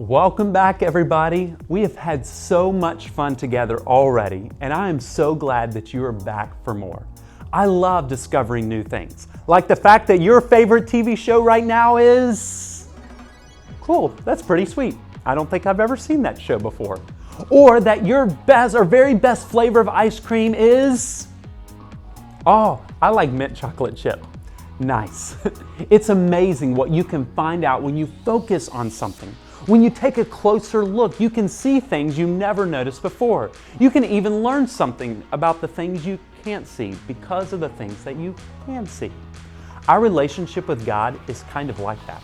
Welcome back, everybody. We have had so much fun together already, and I am so glad that you are back for more. I love discovering new things, like the fact that your favorite TV show right now is... Cool, that's pretty sweet. I don't think I've ever seen that show before. Or that your best or very best flavor of ice cream is... Oh, I like mint chocolate chip. Nice. It's amazing what you can find out when you focus on something. When you take a closer look, you can see things you never noticed before. You can even learn something about the things you can't see because of the things that you can see. Our relationship with God is kind of like that.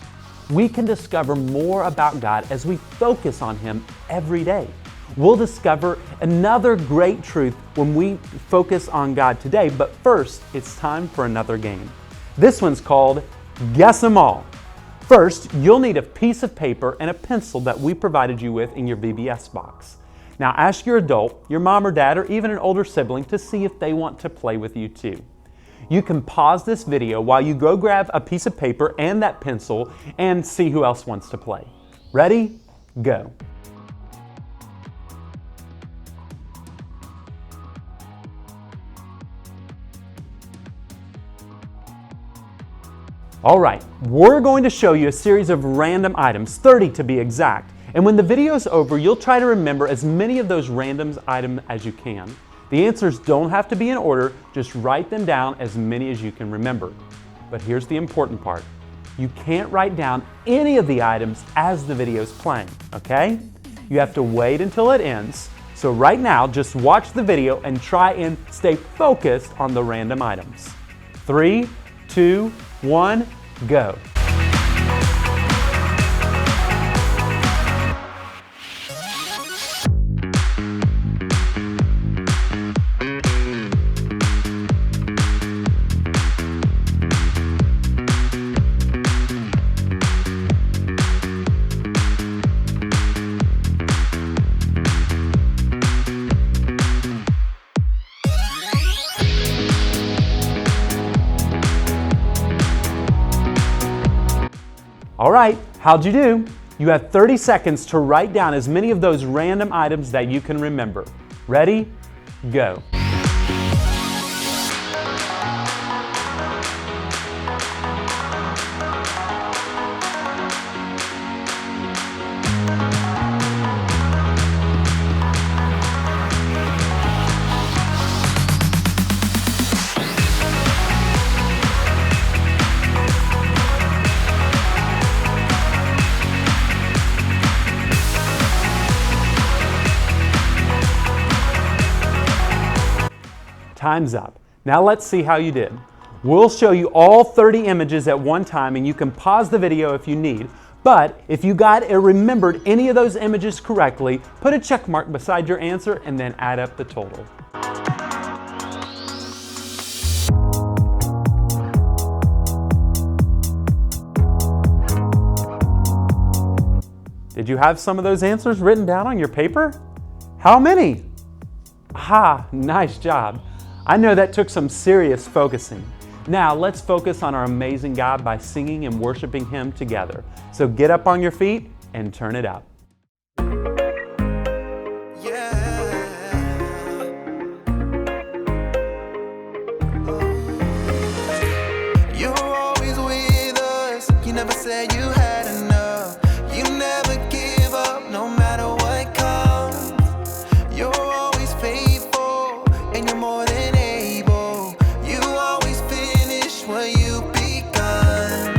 We can discover more about God as we focus on Him every day. We'll discover another great truth when we focus on God today, but first, it's time for another game. This one's called Guess 'Em All. First, you'll need a piece of paper and a pencil that we provided you with in your VBS box. Now ask your adult, your mom or dad, or even an older sibling to see if they want to play with you too. You can pause this video while you go grab a piece of paper and that pencil and see who else wants to play. Ready? Go. All right, we're going to show you a series of random items, 30 to be exact. And when the video is over, you'll try to remember as many of those random items as you can. The answers don't have to be in order, just write them down as many as you can remember. But here's the important part. You can't write down any of the items as the video is playing, okay? You have to wait until it ends. So right now, just watch the video and try and stay focused on the random items. 3, 2, 1, go. All right, how'd you do? You have 30 seconds to write down as many of those random items that you can remember. Ready? Go. Time's up. Now let's see how you did. We'll show you all 30 images at one time and you can pause the video if you need. But if you got or remembered any of those images correctly, put a check mark beside your answer and then add up the total. Did you have some of those answers written down on your paper? How many? Ah, nice job. I know that took some serious focusing. Now let's focus on our amazing God by singing and worshiping Him together. So get up on your feet and turn it up. You're always with us. You never said you had enough. You never give up no matter what comes. You're always faithful and you're more than able. You always finish what you begun.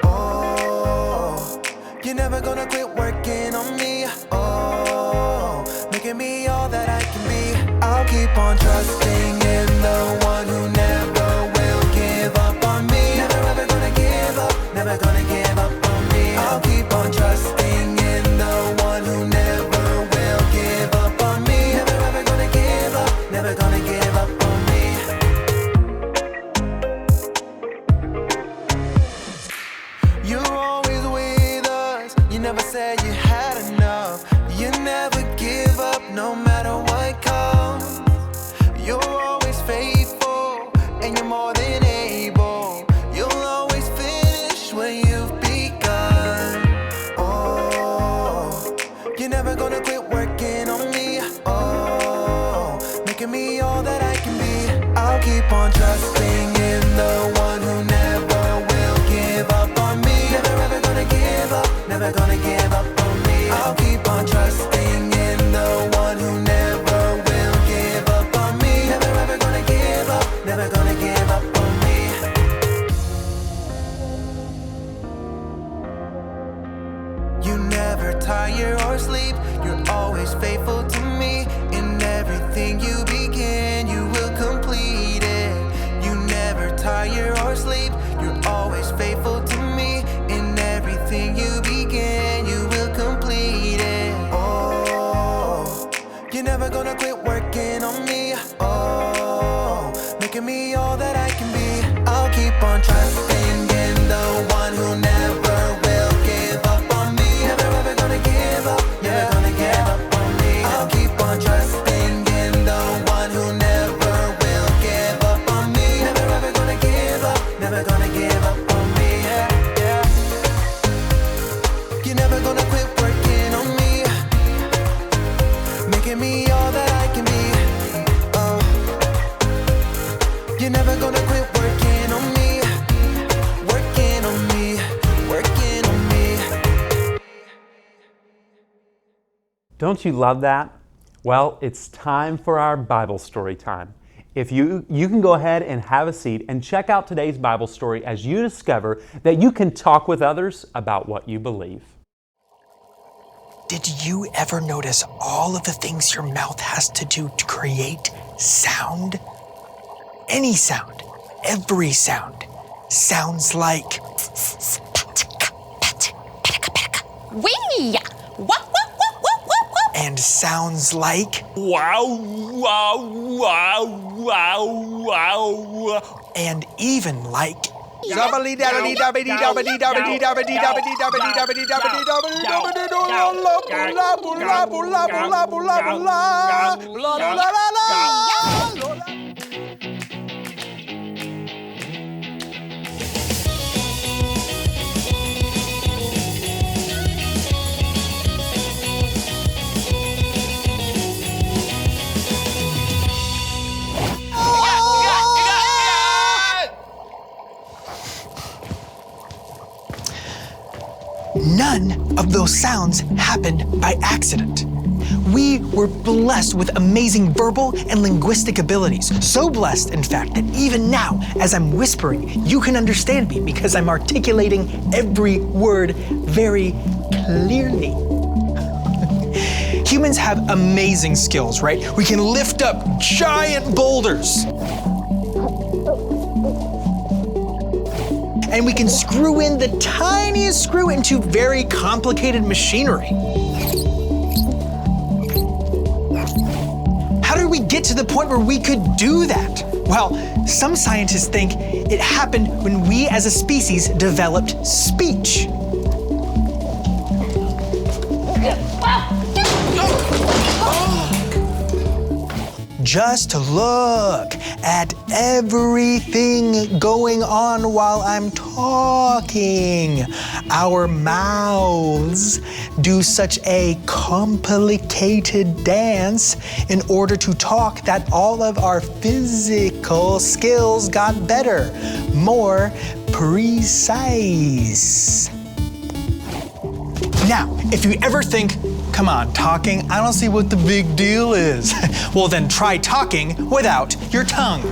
Oh, you're never gonna quit working on me. Oh, making me all that I can be. I'll keep on trusting in the one who never will give up on me. Never ever gonna give up, never gonna give up on me. I'll keep on trusting in the one who never will give up on me. Never ever gonna give up, never gonna give up on me. You're always with us. You never said you had enough. You never give up no matter what comes. You're always faithful and you're more than able. You'll always finish what you've begun. Oh, never gonna quit working on me. Oh, making me all that I can be. I'll keep on trusting in the one who never will give up on me. Never ever gonna give up, never gonna give up on me. I'll keep on trusting in the one who never will give up on me. Never ever gonna give up, never gonna give up on me. You never tire or sleep, you're always faithful to me. In everything you begin, you will complete it. You never tire or sleep, you're always faithful to me. In everything you begin, you will complete it. Oh, you're never gonna quit working on me. Oh, making me all that I can be. I'll keep on trusting in the one who never will give up on me. Never ever gonna give up, never gonna give up on me. I'll keep on trusting in the one who never will give up on me. Never ever gonna give up, never gonna give up on me. Yeah, yeah. You're never gonna quit working on me, making me all that I can be. Oh, you're never gonna quit working on me, working on me, working on me. Don't you love that? Well, it's time for our Bible story time. If you can go ahead and have a seat and check out today's Bible story as you discover that you can talk with others about what you believe. Did you ever notice all of the things your mouth has to do to create sound? Any sound, every sound, sounds like... Wee! Wop, wop, wop, wop, wop, wop. And sounds like... Wow, wow, wow, wow, wow. And even like... None of those sounds happened by accident. We were blessed with amazing verbal and linguistic abilities. So blessed, in fact, that even now, as I'm whispering, you can understand me because I'm articulating every word very clearly. Humans have amazing skills, right? We can lift up giant boulders. And we can screw in the tiniest screw into very complicated machinery. How did we get to the point where we could do that? Well, some scientists think it happened when we as a species developed speech. Just look at everything going on while I'm talking. Our mouths do such a complicated dance in order to talk that all of our physical skills got better, more precise. Now, if you ever think, come on, talking, I don't see what the big deal is. Well, then try talking without your tongue.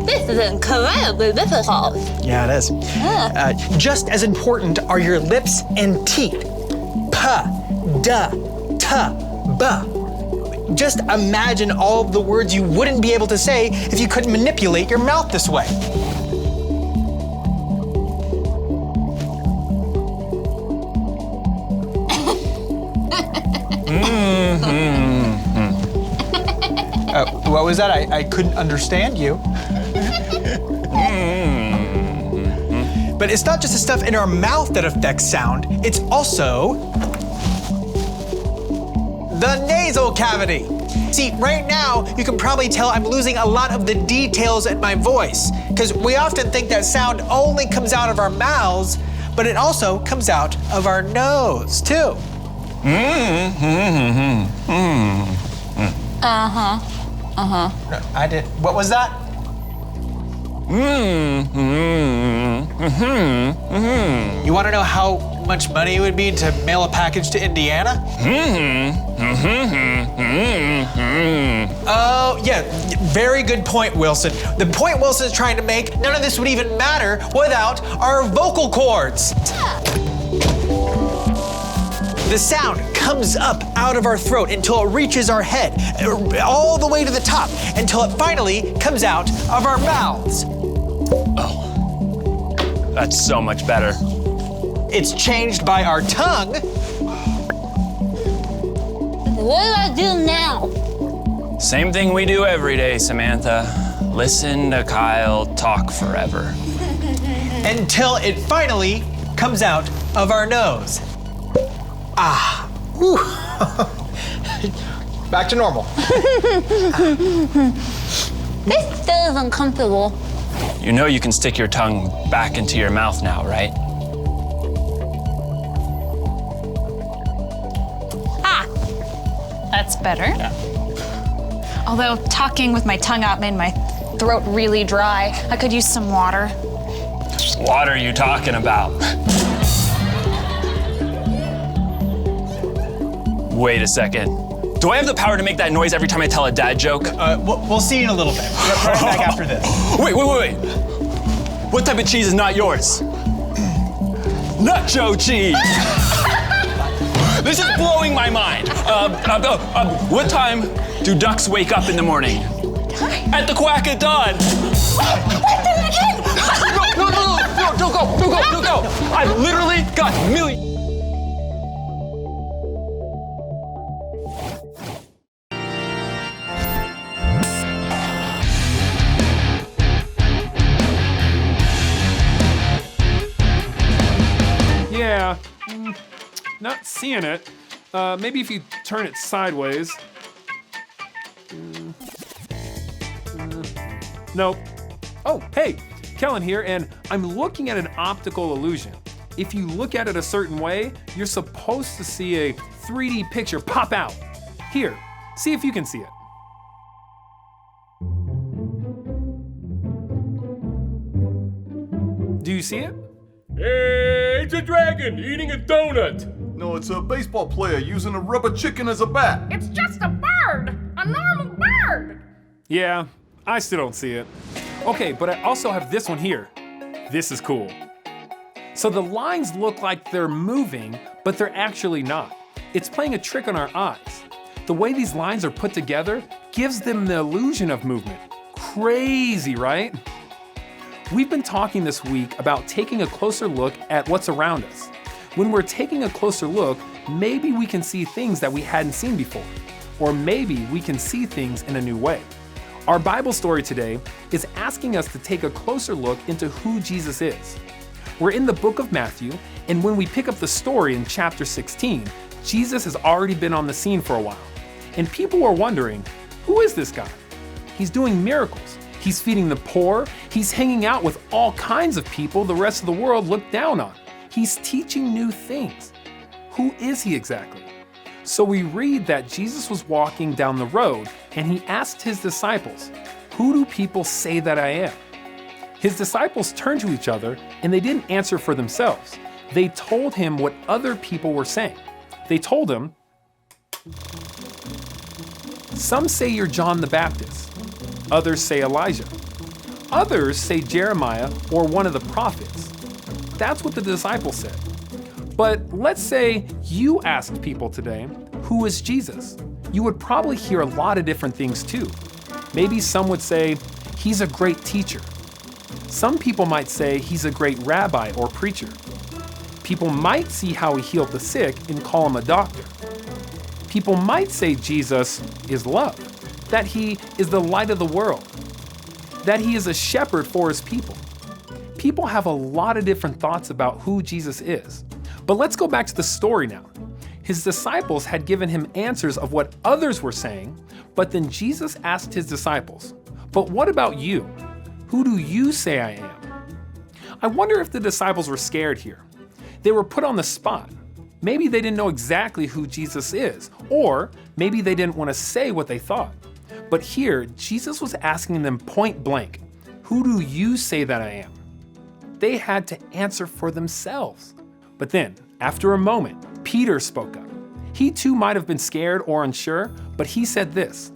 This is incredibly difficult. Yeah, it is. Just as important are your lips and teeth. Pa, da, ta, ba. Just imagine all of the words you wouldn't be able to say if you couldn't manipulate your mouth this way. What was that? I couldn't understand you. But it's not just the stuff in our mouth that affects sound, it's also the nasal cavity. See, right now, you can probably tell I'm losing a lot of the details in my voice, because we often think that sound only comes out of our mouths, but it also comes out of our nose, too. I did. What was that? You want to know how much money it would be to mail a package to Indiana? Oh, yeah, very good point, Wilson. The point Wilson is trying to make, none of this would even matter without our vocal cords. The sound comes up out of our throat until it reaches our head, all the way to the top, until it finally comes out of our mouths. Oh, that's so much better. It's changed by our tongue. What do I do now? Same thing we do every day, Samantha. Listen to Kyle talk forever. Until it finally comes out of our nose. Ah. Whew. Back to normal. This still is uncomfortable. You know you can stick your tongue back into your mouth now, right? That's better. Yeah. Although talking with my tongue out made my throat really dry. I could use some water. What are you talking about? Wait a second. Do I have the power to make that noise every time I tell a dad joke? We'll see in a little bit. Right back after this. Wait. What type of cheese is not yours? Nacho cheese! This is blowing my mind. What time do ducks wake up in the morning? At the quack of dawn. No, don't go. I've literally got millions. Yeah, not seeing it. Maybe if you turn it sideways. Nope. Oh, hey, Kellen here, and I'm looking at an optical illusion. If you look at it a certain way, you're supposed to see a 3D picture pop out. Here, see if you can see it. Do you see it? Hey, it's a dragon eating a donut. No, it's a baseball player using a rubber chicken as a bat. It's just a bird, a normal bird. Yeah, I still don't see it. Okay, but I also have this one here. This is cool. So the lines look like they're moving, but they're actually not. It's playing a trick on our eyes. The way these lines are put together gives them the illusion of movement. Crazy, right? We've been talking this week about taking a closer look at what's around us. When we're taking a closer look, maybe we can see things that we hadn't seen before, or maybe we can see things in a new way. Our Bible story today is asking us to take a closer look into who Jesus is. We're in the book of Matthew, and when we pick up the story in chapter 16, Jesus has already been on the scene for a while. And people are wondering, who is this guy? He's doing miracles. He's feeding the poor. He's hanging out with all kinds of people the rest of the world look down on. He's teaching new things. Who is he exactly? So we read that Jesus was walking down the road and he asked his disciples, "Who do people say that I am?" His disciples turned to each other and they didn't answer for themselves. They told him what other people were saying. They told him, "Some say you're John the Baptist. Others say Elijah. Others say Jeremiah or one of the prophets." That's what the disciples said. But let's say you asked people today, who is Jesus? You would probably hear a lot of different things too. Maybe some would say, he's a great teacher. Some people might say he's a great rabbi or preacher. People might see how he healed the sick and call him a doctor. People might say Jesus is love, that he is the light of the world, that he is a shepherd for his people. People have a lot of different thoughts about who Jesus is. But let's go back to the story now. His disciples had given him answers of what others were saying, But then Jesus asked his disciples, "But what about you? Who do you say I am?" I wonder if the disciples were scared here. They were put on the spot. Maybe they didn't know exactly who Jesus is, or maybe they didn't want to say what they thought. But here, Jesus was asking them point blank, "Who do you say that I am?" They had to answer for themselves. But then, after a moment, Peter spoke up. He too might have been scared or unsure, but he said this,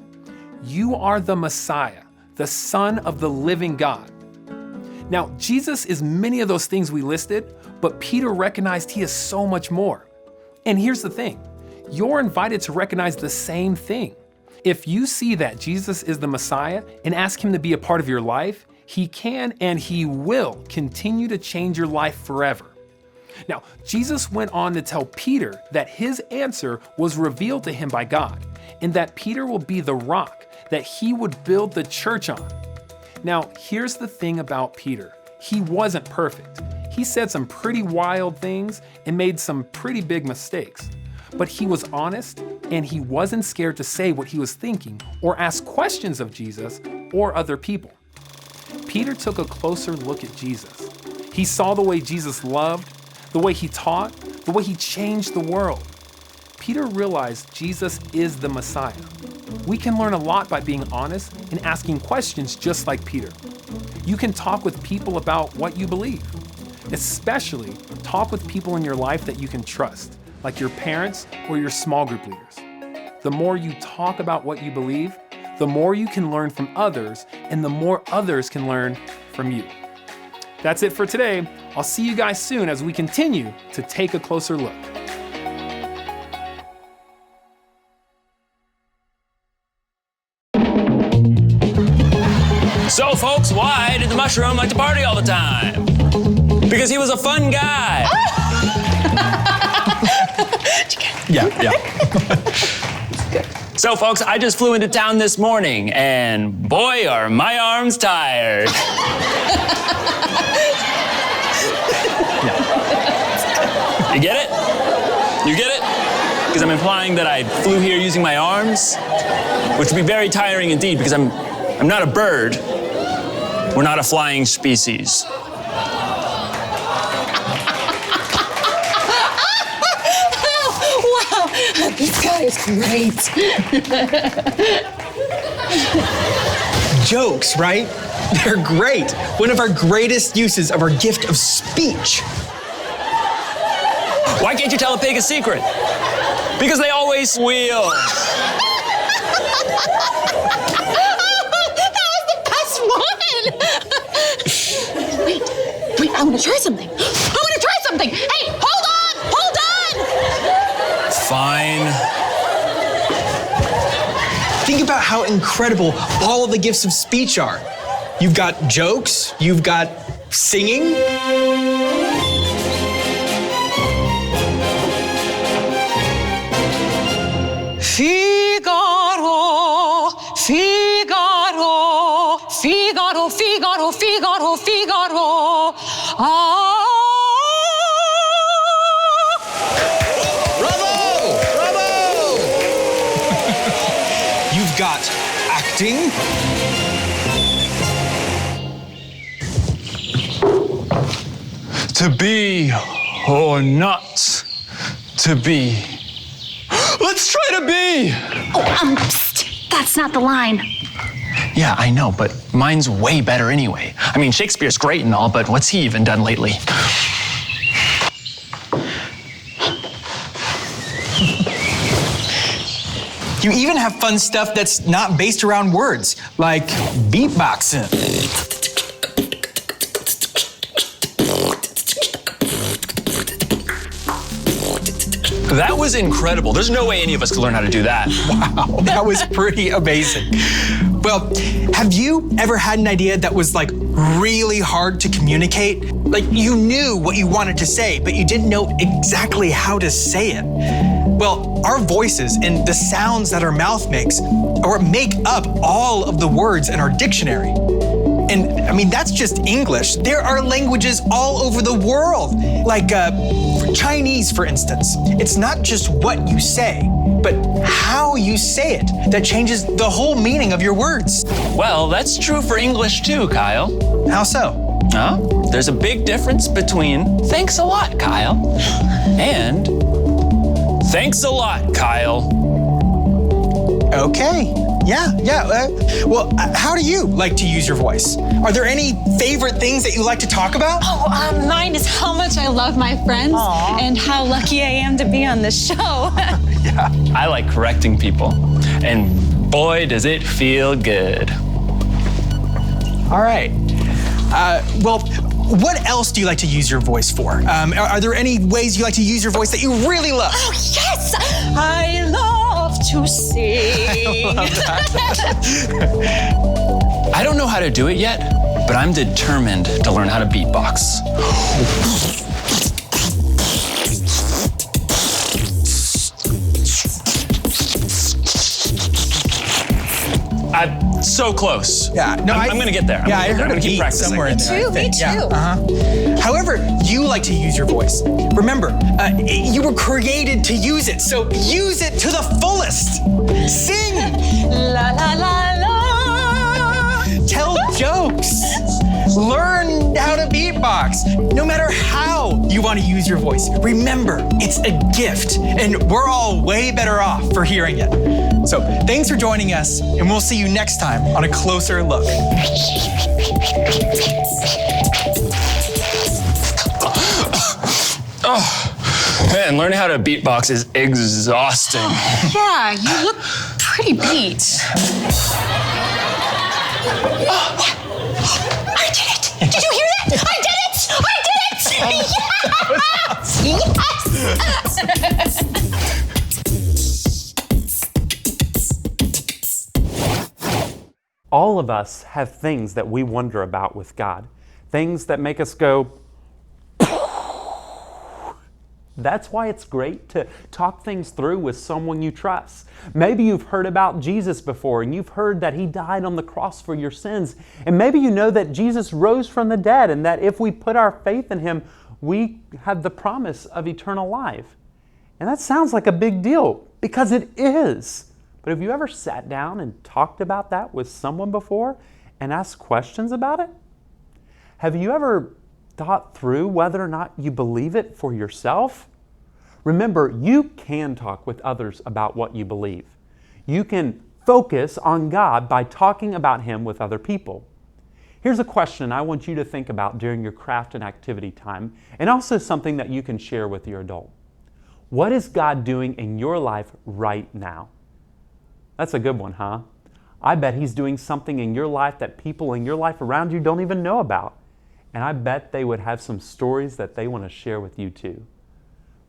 "You are the Messiah, the Son of the living God." Now, Jesus is many of those things we listed, but Peter recognized he is so much more. And here's the thing, you're invited to recognize the same thing. If you see that Jesus is the Messiah and ask him to be a part of your life, he can and he will continue to change your life forever. Now, Jesus went on to tell Peter that his answer was revealed to him by God, and that Peter will be the rock that he would build the church on. Now, here's the thing about Peter. He wasn't perfect. He said some pretty wild things and made some pretty big mistakes. But he was honest, and he wasn't scared to say what he was thinking or ask questions of Jesus or other people. Peter took a closer look at Jesus. He saw the way Jesus loved, the way he taught, the way he changed the world. Peter realized Jesus is the Messiah. We can learn a lot by being honest and asking questions just like Peter. You can talk with people about what you believe. Especially talk with people in your life that you can trust, like your parents or your small group leaders. The more you talk about what you believe, the more you can learn from others, and the more others can learn from you. That's it for today. I'll see you guys soon as we continue to take a closer look. So folks, why did the mushroom like to party all the time? Because he was a fun guy. Yeah. So folks, I just flew into town this morning and boy, are my arms tired. You get it? You get it? Because I'm implying that I flew here using my arms, which would be very tiring indeed because I'm not a bird. We're not a flying species. Wow, this guy is great. Jokes, right? They're great. One of our greatest uses of our gift of speech. Why can't you tell a pig a secret? Because they always squeal. Wait, I want to try something. Hey, hold on! Fine. Think about how incredible all of the gifts of speech are. You've got jokes, you've got singing. Figaro, Figaro, Figaro, Figaro, Figaro, Figaro. Bravo! You've got acting. To be or not to be. Let's try to be! Psst, that's not the line. Yeah, I know, but mine's way better anyway. I mean, Shakespeare's great and all, but what's he even done lately? You even have fun stuff that's not based around words, like beatboxing. That was incredible. There's no way any of us could learn how to do that. Wow, that was pretty amazing. Well, have you ever had an idea that was like really hard to communicate? Like you knew what you wanted to say, but you didn't know exactly how to say it. Well, our voices and the sounds that our mouth makes are what make up all of the words in our dictionary. And I mean, that's just English. There are languages all over the world, like Chinese, for instance. It's not just what you say, but how you say it that changes the whole meaning of your words. Well, that's true for English too, Kyle. How so? There's a big difference between thanks a lot, Kyle, and thanks a lot, Kyle. Okay. Yeah. Well, how do you like to use your voice? Are there any favorite things that you like to talk about? Mine is how much I love my friends and how lucky I am to be on this show. Yeah. I like correcting people, and boy, does it feel good. All right. Well, what else do you like to use your voice for? Are there any ways you like to use your voice that you really love? Oh, yes! I love to sing. I don't know how to do it yet, but I'm determined to learn how to beatbox. I'm so close. Yeah, no, I'm gonna get there. I heard a keep beat practicing. somewhere in there. Me too. Yeah, However you like to use your voice, remember, you were created to use it, so use it to the fullest. Sing. La la la la. Tell jokes. Learn how to beatbox. No matter how you want to use your voice, remember, it's a gift, and we're all way better off for hearing it. So thanks for joining us, and we'll see you next time on A Closer Look. Man, learning how to beatbox is exhausting. Yeah, you look pretty beat. I did it! Did you hear that? I did it! Yes! All of us have things that we wonder about with God, things that make us go, That's why it's great to talk things through with someone you trust. Maybe you've heard about Jesus before and you've heard that He died on the cross for your sins. And maybe you know that Jesus rose from the dead and that if we put our faith in Him, we have the promise of eternal life. And that sounds like a big deal because it is. But have you ever sat down and talked about that with someone before and asked questions about it? Have you ever thought through whether or not you believe it for yourself? Remember, you can talk with others about what you believe. You can focus on God by talking about Him with other people. Here's a question I want you to think about during your craft and activity time, and also something that you can share with your adult. What is God doing in your life right now? That's a good one, huh? I bet He's doing something in your life that people in your life around you don't even know about. And I bet they would have some stories that they want to share with you too.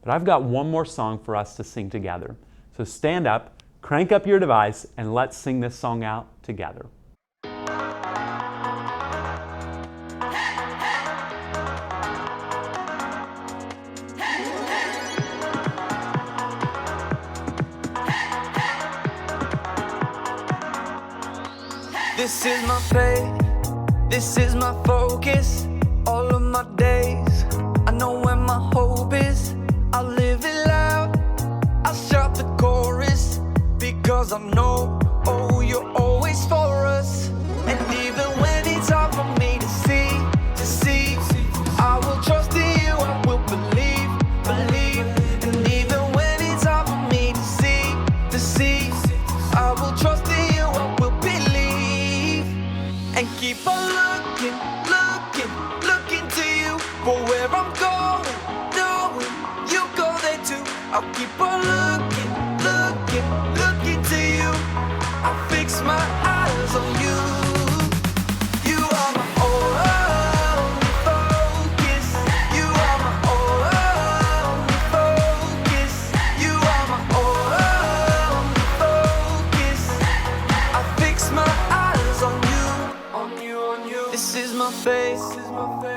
But I've got one more song for us to sing together. So stand up, crank up your device, and let's sing this song out together. This is my faith, this is my focus. All of my days, I know where my hope is. I live it loud, I shout the chorus, because I know, oh, you're always for us. And even when it's hard for me to see, I will trust in you, I will believe. And even when it's hard for me to see, I will trust in you, I will believe. And keep on looking to you for where I'm going, knowing you go there too. I'll keep on looking to you. I'll fix my eyes on you. You are my only focus. You are my only focus. You are my only focus. I fix my eyes on you. This is my faith.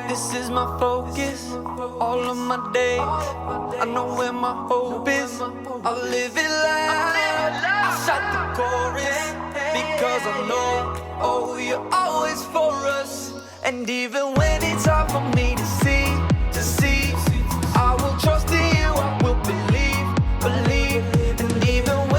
This is my focus. All of my days, I know where my hope is. I'll live it loud. I shout the chorus because I know, oh, you're always for us. And even when it's hard for me to see, I will trust in you. I will believe. And even when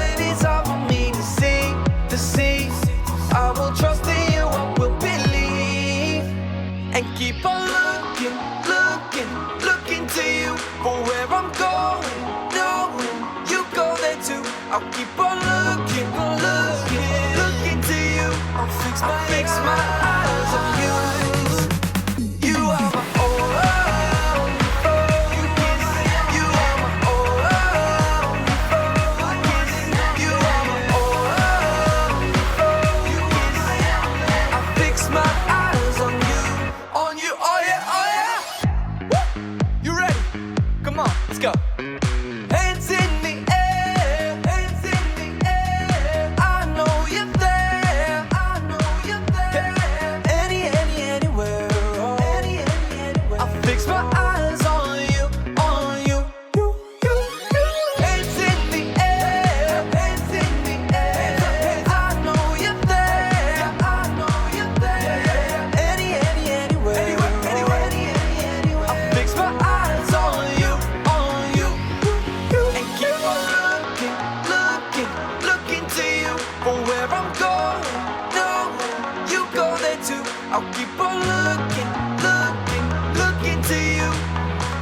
to. I'll keep on looking, looking, looking to you.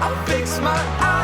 I'll fix my eyes